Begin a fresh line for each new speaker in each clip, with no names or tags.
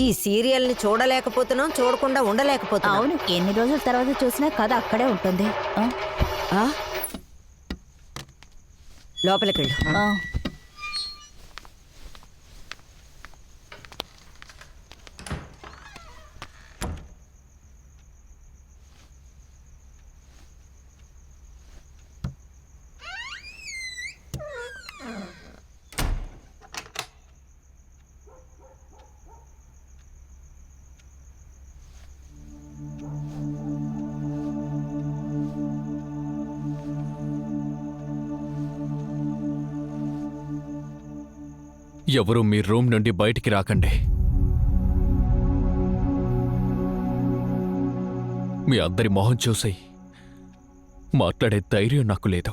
ఈ సీరియల్ని చూడలేకపోతున్నాం, చూడకుండా ఉండలేకపోతున్నాం.
అవును, ఎన్ని రోజుల తర్వాత చూసినా కథ అక్కడే ఉంటుంది.
ఆ? లోపలికెళ్ళు.
ఎవరూ మీ రూమ్ నుండి బయటికి రాకండి. మీ అందరి మొహం చూసి మాట్లాడే ధైర్యం నాకు లేదు.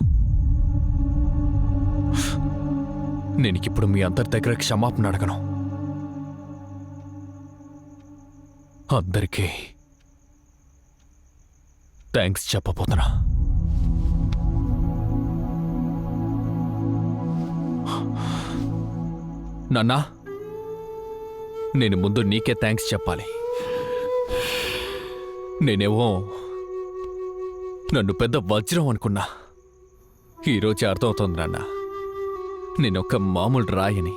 నేనిప్పుడు మీ అందరి దగ్గర క్షమాపణ అడగను. అందరికీ థ్యాంక్స్ చెప్పబోతున్నా. నాన్నా, నేను ముందు నీకే థ్యాంక్స్ చెప్పాలి. నేనేమో నన్ను పెద్ద వజ్రం అనుకున్నా. ఈరోజు అర్థమవుతోంది నాన్న, నేనొక్క మామూలు రాయని.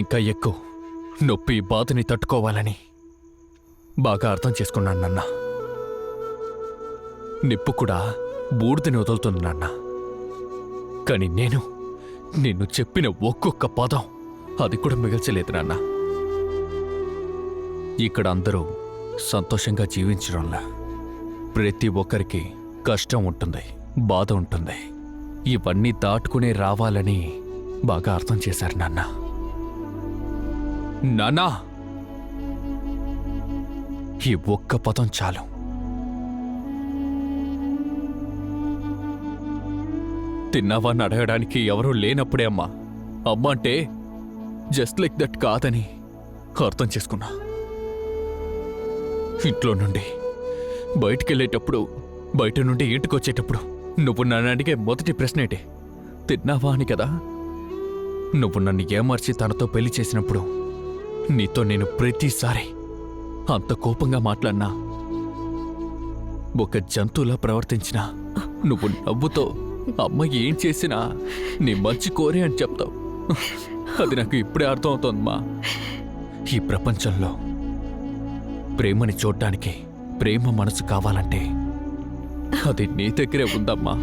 ఇంకా ఎక్కువ నొప్పి బాధని తట్టుకోవాలని బాగా అర్థం చేసుకున్నాను నాన్న. నిప్పు కూడా బూడిదని వదులుతుంది నాన్న. కానీ నేను చెప్పిన ఒక్కొక్క పదం అది కూడా మిగల్చలేదు నాన్న. ఇక్కడ అందరూ సంతోషంగా జీవించడంలా ప్రతి ఒక్కరికి కష్టం ఉంటుంది, బాధ ఉంటుంది. ఇవన్నీ దాటుకునే రావాలని బాగా అర్థం చేశారు నాన్న. నాన్నా, ఈ ఒక్క పదం చాలు. తిన్నావాన్ని అడగడానికి ఎవరూ లేనప్పుడే అమ్మా అమ్మ అంటే జస్ట్ లైక్ దట్ కాదని అర్థం చేసుకున్నా. ఇంట్లో నుండి బయటికెళ్ళేటప్పుడు, బయట నుండి ఇంటికొచ్చేటప్పుడు నువ్వు నన్ను అడిగే మొదటి ప్రశ్న ఏంటి? తిన్నావా అని కదా. నువ్వు నన్ను ఏమర్చి తనతో పెళ్లి చేసినప్పుడు నీతో నేను ప్రతిసారి అంత కోపంగా మాట్లాడినా, ఒక జంతువులా ప్రవర్తించినా, నువ్వు నవ్వుతో అమ్మ ఏం చేసినా నీ మంచి కోరే అని చెప్తావు. అది నాకు ఇప్పుడే అర్థమవుతోందమ్మా. ఈ ప్రపంచంలో ప్రేమని చూడ్డానికి ప్రేమ మనసు కావాలంటే అది నీ దగ్గరే ఉందమ్మా.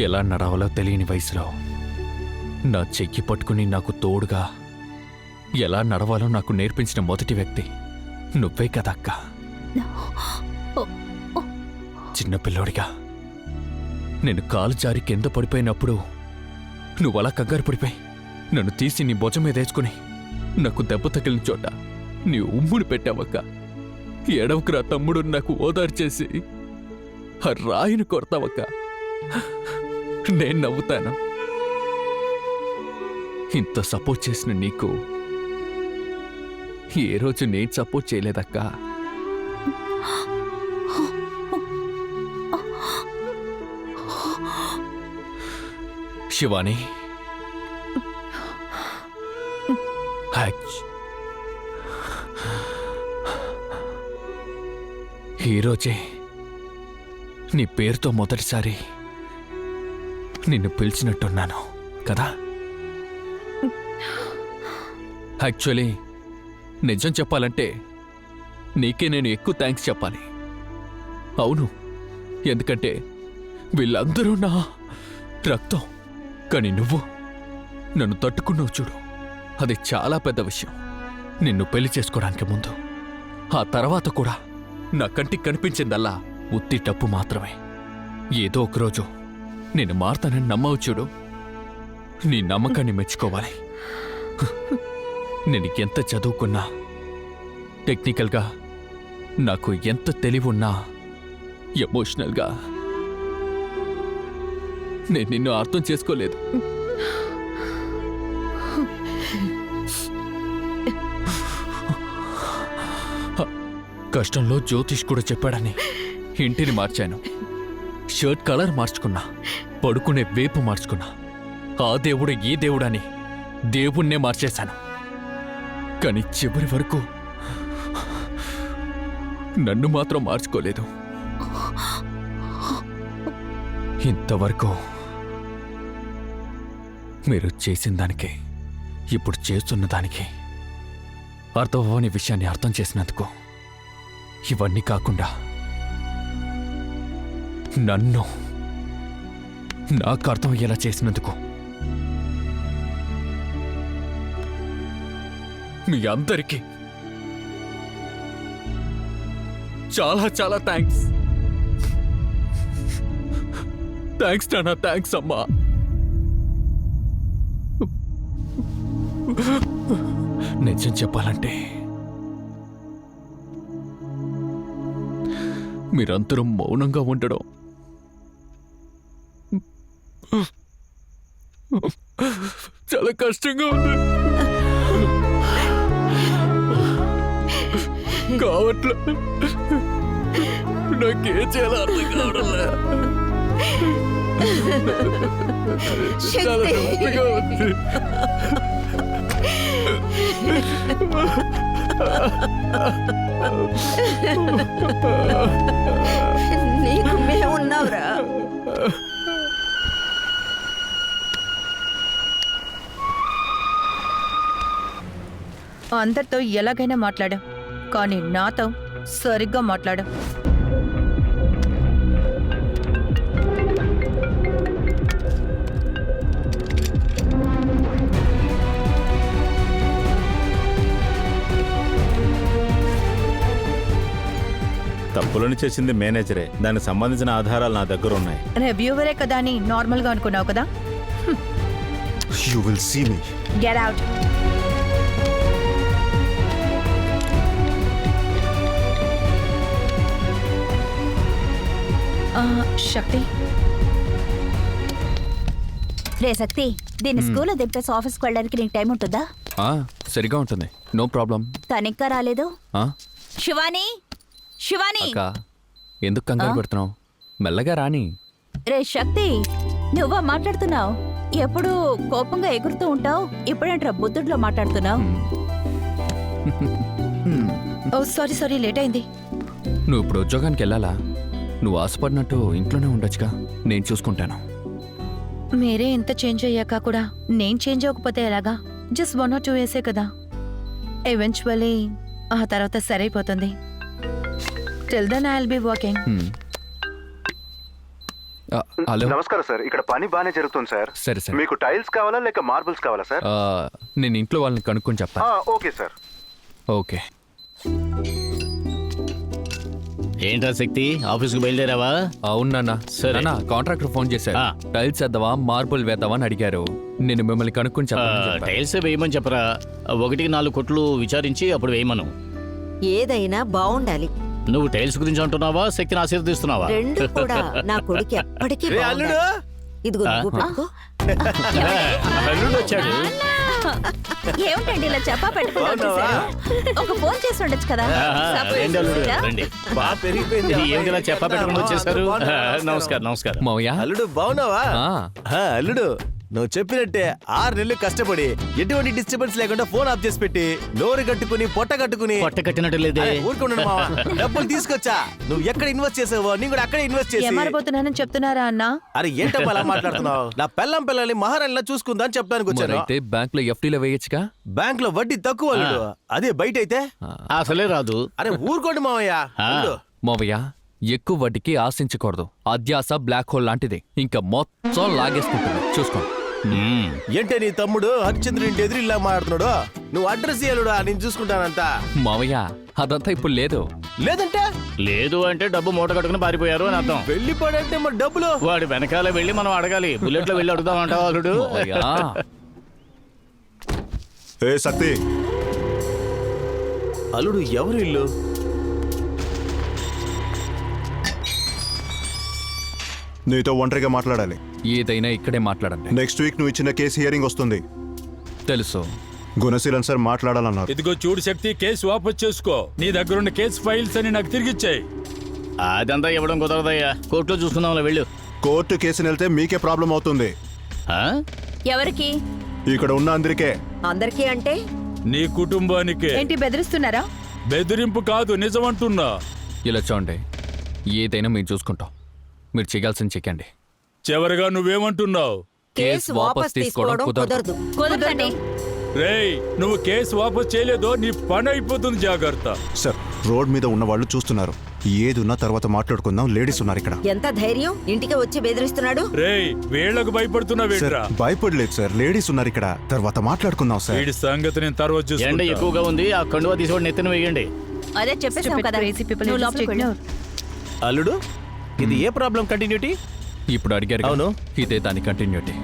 ఎలా నడవాలో తెలియని వయసులో నా చెయ్యి పట్టుకుని నాకు తోడుగా ఎలా నడవాలో నాకు నేర్పించిన మొదటి వ్యక్తి నువ్వే కదక్క. చిన్నపిల్లోడిగా నేను కాలు జారి కింద పడిపోయినప్పుడు నువ్వలా కంగారు పడిపోయి నన్ను తీసి నీ భుజం మీద వేసుకుని నాకు దెబ్బ తగిలిన చోట నీ ఉమ్ముని పెట్టావక్క. ఎడవకురా తమ్ముడు నాకు ఓదార్చేసి ఆ రాయిని కొడతావక్క. నేను నవ్వుతాను. ఇంత సపోర్ట్ చేసిన నీకు ఏ రోజు నేను సపోర్ట్ చేయలేదక్కా. శివాని, ఈరోజే నీ పేరుతో మొదటిసారి నిన్ను పిలిచినట్టున్నాను కదా. యాక్చువల్లీ నిజం చెప్పాలంటే నీకే నేను ఎక్కువ థ్యాంక్స్ చెప్పాలి. అవును, ఎందుకంటే వీళ్ళందరూ నా రక్తం. కానీ నువ్వు నన్ను తట్టుకున్నావు చూడు, అది చాలా పెద్ద విషయం. నిన్ను పెళ్లి చేసుకోవడానికి ముందు, ఆ తర్వాత కూడా నా కంటికి కనిపించిందల్లా ఉత్తి టప్పు మాత్రమే. ఏదో ఒకరోజు నేను మారతానని నమ్మవు చూడు. నీ నమ్మకాన్ని మెచ్చుకోవాలి. నేను ఎంత చదువుకున్నా, టెక్నికల్గా నాకు ఎంత తెలివున్నా, ఎమోషనల్గా నేను నిన్ను అర్థం చేసుకోలేదు. కష్టంలో జ్యోతిష్ కూడా చెప్పాడని ఇంటిని మార్చాను, షర్ట్ కలర్ మార్చుకున్నా, పడుకునే వేపు మార్చుకున్నా. ఆ దేవుడు ఈ దేవుడని దేవుణ్ణే మార్చేశాను. కానీ చివరి వరకు నన్ను మాత్రం మార్చుకోలేదు. ఇంతవరకు మీరు చేసిన దానికి, ఇప్పుడు చేస్తున్న దానికి అర్థం అవ్వని విషయాన్ని అర్థం చేసినందుకు, ఇవన్నీ కాకుండా నన్ను నాకు అర్థమయ్యేలా చేసినందుకు మీ అందరికీ చాలా చాలా థ్యాంక్స్. థ్యాంక్స్ నాన్న, థ్యాంక్స్ అమ్మా. నిజం చెప్పాలంటే మీరందరూ మౌనంగా ఉండడం చాలా కష్టంగా ఉంది. కావట్లే, నాకేం చేయాలో అర్థం కావడంలే. చాలా నొప్పిగా ఉంది.
నీకు మేమున్నావురా.
అందరితో ఎలాగైనా మాట్లాడాం, కానీ నాతో సరిగ్గా మాట్లాడాం.
తప్పులను చేసింది మేనేజరే. దానికి సంబంధించిన ఆధారాలు నా దగ్గర ఉన్నాయి.
రివ్యూవరే కదా అని నార్మల్గా అనుకున్నావు కదా.
You will see me.
Get out. Shakti,
రే శక్తి, దీన్ని స్కూల్లో దింపేసి ఆఫీస్కి వెళ్ళడానికి నీకు టైం ఉంటుందా?
సరిగా ఉంటుంది, నో ప్రాబ్లం.
తను ఇంకా రాలేదు. శివాని, శివాని.
అక్క, ఎందుకు కంగారు పెడుతున్నావు? మెల్లగా రాని.
రే శక్తి, నువ్వా మాట్లాడుతున్నావు? ఎప్పుడు కోపంగా ఎగురుతూ ఉంటావు, ఇప్పుడేంట్రా బుద్ధుడిలో మాట్లాడుతున్నావు?
ఓ సారీ సారీ, లేట్ అయింది.
నువ్వు ఇప్పుడు ఉద్యోగానికి వెళ్ళాలా? నువ్వు ఆశపడినట్టు ఇంట్లోనే ఉండొచ్చుగా, నేను చూసుకుంటాను.
మీరే ఎంత చేంజ్ అయ్యాక కూడా నేను చేంజ్ అవ్వకపోతే ఎలాగా? జస్ట్ 1 or 2 years కదా. ఎవెన్చువల్లీ ఆ తర్వాత సరైపోతుంది. Till then I will be working.
Hello,
నమస్కారం సార్. ఇక్కడ పని బానే జరుగుతుంది సార్.
సరే సరే.
మీకు టైల్స్ కావాలా లేక మార్బుల్స్ కావాలా సార్?
నేను ఇంట్లో వాళ్ళని కనుక్కొని చెప్తాను.
Okay sir.
ఓకే.
ఏంట్రా శక్తి, ఆఫీస్కి బయలుదేరావా?
అవునా
సరే.
కాంట్రాక్టర్ ఫోన్ చేశారు. టైల్స్ వేద్దావా మార్బుల్ వేద్దావా అని అడిగారు. నేను మిమ్మల్ని కనుక్కొని చెప్పాను.
టైల్స్ వేయమని చెప్పరా. 1కి 4 కొట్లు విచారించి అప్పుడు వేయమను.
ఏదైనా బాగుండాలి.
నువ్వు టైల్స్ గురించి అంటున్నావా, శక్తిని ఆశీర్వదిస్తున్నావా?
రెండు కూడా. నా కొడుకు ఎప్పటికీ బాగుండాలి. ఇదిగో నువ్వు పెట్టుకో.
అల్లుడు వచ్చాడు.
ఏమిటండి ఇలా చెప్పా పెట్టుకుంటూ ఒక ఫోన్ చేసి ఉండొచ్చు కదా.
రండి అల్లుడు, రండి.
బాగా పెరిగిపోయింది.
ఏంటి ఇలా చెప్పా పెట్టుకుని వచ్చేసారు? నమస్కారం నమస్కారం.
మావయ్య,
అల్లుడు బాగున్నావా? అల్లుడు, నువ్వు చెప్పినట్టే 6 నెలలు కష్టపడి ఎటువంటి డిస్టర్బెన్స్ లేకుండా ఫోన్ ఆఫ్ చేసి పెట్టి నోరు కట్టుకుని పొట్ట కట్టుకుని
పొట్ట కట్టినట్టు లేదే.
ఊరుకున్నాడు మావా. డబ్బులు తీసుకొచ్చా. నువ్వు ఎక్కడ ఇన్వెస్ట్ చేసావో నేను కూడా అక్కడే ఇన్వెస్ట్ చేసి.
ఏమారిపోతున్నానని చెప్తున్నారా అన్నా?
అరే ఏంటప్ప అలా మాట్లాడుతున్నావు? నా పిల్లల్ని మహారాణిలా చూసుకుందా అని చెప్పడానికి వచ్చాను.
అయితే బ్యాంక్ లో FDలో వేయచ్చుగా.
బ్యాంక్ లో వడ్డీ తక్కువ అల్లుడు. అదే బయట అయితే
అసలే రాదు.
అరే ఊరుకోండి మావయ్య. అల్లుడు,
మావయ్య, ఎక్కువ వడ్డీకి ఆశించకూడదు. అధ్యాస బ్లాక్ హోల్ లాంటిది, ఇంకా మొత్తం లాగేసుకుంటుంది. చూసుకోండి.
ఏంటే నీ తమ్ముడు హరిచంద్రుని ఎదురిల్లా మాట్లాడుతున్నాడు? నువ్వు అడ్రస్ ఇయ్యాలుడా, నేను చూసుకుంటానంతా.
మావయ్య, అదంతా ఇప్పుడు లేదు.
లేదంటే
లేదు అంటే డబ్బు మూట కట్టుకుని పారిపోయారు అని అర్థం.
వెళ్ళిపోడంటే మరి డబ్బులు
వాడి వెనకాల వెళ్ళి మనం అడగాలి. బుల్లెట్ లో వెళ్ళి అడుగుదామంటావా అల్లుడు?
మావయ్య,
ఏ శక్తి, అల్లుడు ఎవరు ఇల్లు?
నీతో ఒంటరిగా మాట్లాడాలి.
ఏదైనా ఇక్కడే మాట్లాడండి.
నెక్స్ట్ వీక్ నువ్వు ఇచ్చిన కేసు హియరింగ్ వస్తుంది.
తెలుసు.
గుణశీలన్ సార్ మాట్లాడాలన్నారు.
ఇదిగో చూడు శక్తి, కేసు వాపస్ చేసుకో. నీ దగ్గరున్న కేసు ఫైల్స్ అని నాకు తిరిగిచ్చాయి.
అదంతా ఇవ్వడం కుదరదయ్యా, కోర్టులో చూసుకుందాంలే వెళ్ళు.
కోర్టు కేసుని వెళ్తే మీకే ప్రాబ్లం అవుతుంది.
ఆ?
ఎవరికి?
ఇక్కడ ఉన్న అందరికే.
అందరికీ అంటే
నీ కుటుంబానికే.
ఏంటి బెదిరిస్తున్నారా?
బెదిరింపు కాదు, నిజమంటున్నా.
ఇలా చూడండి, ఏదైనా మేము చూసుకుంటాం. మీరు చేయాల్సింది చెయ్యండి.
చివరిగా నువ్వేమంటున్నావు?
కేసు వాపస్ తీసుకోవడం కుదరదు.
కుదరదండి.
రేయ్, నువ్వు కేసు వాపస్ చేయలేదో నీ పని అయిపోతుంది, జాగ్రత్త.
సార్, రోడ్ మీద ఉన్న వాళ్ళు చూస్తున్నారు. ఏదున్నా తర్వాత మాట్లాడుకుందాం. లేడీస్ ఉన్నారు ఇక్కడ.
ఎంత ధైర్యం, ఇంటికి వచ్చి బెదిరిస్తున్నాడు.
రేయ్, వీళ్లకు భయపడుతున్నా
సార్,
వీడ్రా.
భయపడలేదు సార్. లేడీస్ ఉన్నారు ఇక్కడ. తర్వాత మాట్లాడుకుందాం సార్.
వీడి సంగతి నేను తర్వాత
ఎండ
చూసుకుంటా.
ఎక్కువగా ఉంది, ఆ కండువా తీసుకోండి, నెత్తిన వేయండి.
అదే చెప్పేసాం
Stupid
కదా,
crazy people
నువ్వు
just
లోపలికి వెళ్ళు.
ignore.
అల్లుడు, ఇది ఏ ప్రాబ్లం కంటిన్యూటీ?
ఇప్పుడు అడిగారు కదా,
అవును.
ఇదే దాని కంటిన్యూటీ.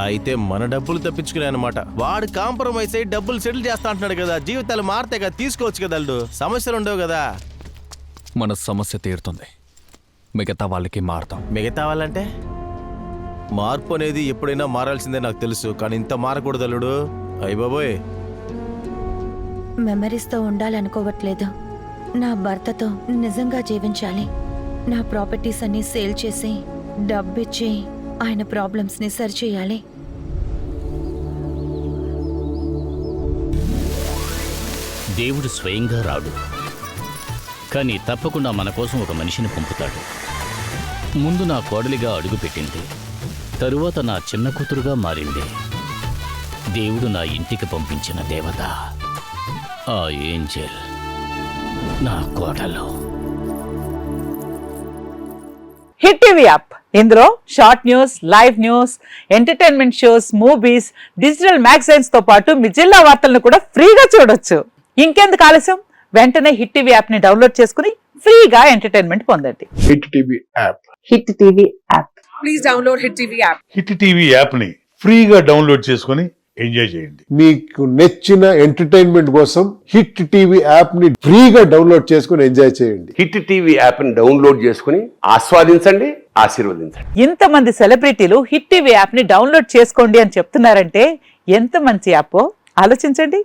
అయితే మన డబ్బులు తప్పించుకునే అనమాట. వాడు కాంప్రమైజ్ అయ్యి డబ్బులు సెటిల్ చేస్తా అంటున్నాడు కదా. జీవితాలు మారితే కదా, తీసుకోవచ్చు కదా అల్లుడు. సమస్యలు ఉండవు కదా.
మన సమస్య తీరుతుంది, మిగతా వాళ్ళకి మారుతాం.
మిగతా వాళ్ళంటే మార్పు అనేది ఎప్పుడైనా మారాల్సిందే నాకు తెలుసు, కానీ ఇంత మారకూడదు అల్లుడు. అయ్య బాబోయ్.
మెమరీస్తో ఉండాలనుకోవట్లేదు. నా భర్తతో నిజంగా జీవించాలి. నా ప్రాపర్టీస్ అన్ని సేల్ చేసి డబ్బిచ్చి ఆయన ప్రాబ్లమ్స్ని సరిచేయాలి.
దేవుడు స్వయంగా రాడు, కానీ తప్పకుండా మన కోసం ఒక మనిషిని పంపుతాడు. ముందు నా కోడలిగా అడుగుపెట్టింది, తరువాత నా చిన్న కూతురుగా మారింది. దేవుడు నా ఇంటికి పంపించిన దేవత, ఆ ఏంజెల్ నా కోడలు.
హిట్ టీవీ యాప్, ఇందులో short news, live news, entertainment shows, movies, digital magazines తో పాటు మీ జిల్లా వార్తలను కూడా ఫ్రీగా చూడొచ్చు. ఇంకెందుకు ఆలస్యం, వెంటనే హిట్ టీవీ యాప్ ని డౌన్లోడ్ చేసుకుని ఫ్రీగా ఎంటర్టైన్మెంట్ పొందండి.
Hit TV app.
Hit TV app.
Please download hit TV app. Hit TV app ని ఫ్రీగా డౌన్లోడ్ చేసుకుని ఎంజాయ్ చేయండి. మీకు నచ్చిన ఎంటర్టైన్మెంట్ కోసం హిట్ టీవీ యాప్ ని ఫ్రీగా డౌన్లోడ్ చేసుకుని ఎంజాయ్ చేయండి.
హిట్ టీవీ యాప్ ని డౌన్లోడ్ చేసుకుని ఆస్వాదించండి, ఆశీర్వదించండి.
ఇంతమంది సెలబ్రిటీలు హిట్ టీవీ యాప్ ని డౌన్లోడ్ చేసుకోండి అని చెప్తున్నారంటే ఎంత మంచి యాప్ ఆలోచించండి.